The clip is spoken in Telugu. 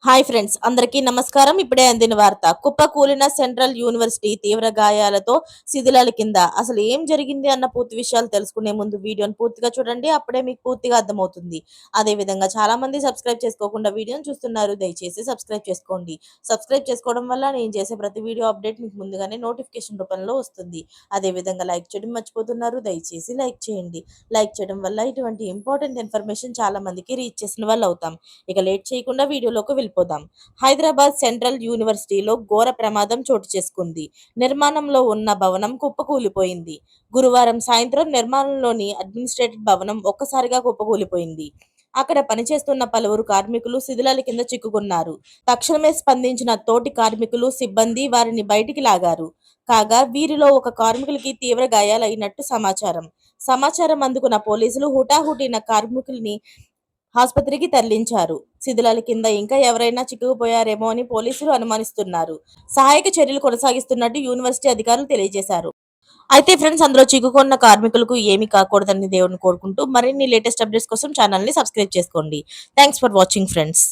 హాయ్ ఫ్రెండ్స్, అందరికీ నమస్కారం. ఇప్పుడే అందిన వార్త. కుప్పకూలిన సెంట్రల్ యూనివర్సిటీ తీవ్ర గాయాలతో శిథిలాల కింద. అసలు ఏం జరిగింది అన్న పూర్తి విషయాలు తెలుసుకునే ముందు వీడియోని పూర్తిగా చూడండి. అప్పుడే మీకు పూర్తిగా అర్థమవుతుంది. అదే విధంగా చాలా మంది సబ్స్క్రైబ్ చేసుకోకుండా వీడియోని చూస్తున్నారు. దయచేసి సబ్స్క్రైబ్ చేసుకోండి. సబ్స్క్రైబ్ చేసుకోవడం వల్ల నేను చేసే ప్రతి వీడియో అప్డేట్ మీకు ముందుగానే నోటిఫికేషన్ రూపంలో వస్తుంది. అదే విధంగా లైక్ చేయడం మర్చిపోతున్నారు. దయచేసి లైక్ చేయండి. లైక్ చేయడం వల్ల ఇటువంటి ఇంపార్టెంట్ ఇన్ఫర్మేషన్ చాలా మందికి రీచ్ చేసిన వాళ్ళు అవుతాం. ఇక లేట్ చేయకుండా వీడియోలోకి వెళ్ళిపోదాం. హైదరాబాద్ సెంట్రల్ యూనివర్సిటీలో ఘోర ప్రమాదం చోటు చేసుకుంది. నిర్మాణంలో ఉన్న భవనం కుప్పకూలిపోయింది. గురువారం సాయంత్రం నిర్మాణంలోని అడ్మినిస్ట్రేటివ్ భవనం ఒక్కసారిగా కుప్పకూలిపోయింది. అక్కడ పనిచేస్తున్న పలువురు కార్మికులు శిథిలాల కింద చిక్కుకున్నారు. తక్షణమే స్పందించిన తోటి కార్మికులు, సిబ్బంది వారిని బయటికి లాగారు. కాగా వీరిలో ఒక కార్మికులకి తీవ్ర గాయాలైనట్టు సమాచారం. సమాచారం అందుకున్న పోలీసులు హుటాహుటిన కార్మికుల్ని ఆస్పత్రికి తరలించారు. శిథిలాల కింద ఇంకా ఎవరైనా చిక్కుకుపోయారేమో అని పోలీసులు అనుమానిస్తున్నారు. సహాయక చర్యలు కొనసాగిస్తున్నట్టు యూనివర్సిటీ అధికారులు తెలియజేశారు. అయితే ఫ్రెండ్స్, అందులో చిక్కుకున్న కార్మికులకు ఏమీ కాకూడదని దేవుడిని కోరుకుంటూ మరిన్ని లేటెస్ట్ అప్డేట్స్ కోసం ఛానల్ ని సబ్స్క్రైబ్ చేసుకోండి. Thanks for watching friends.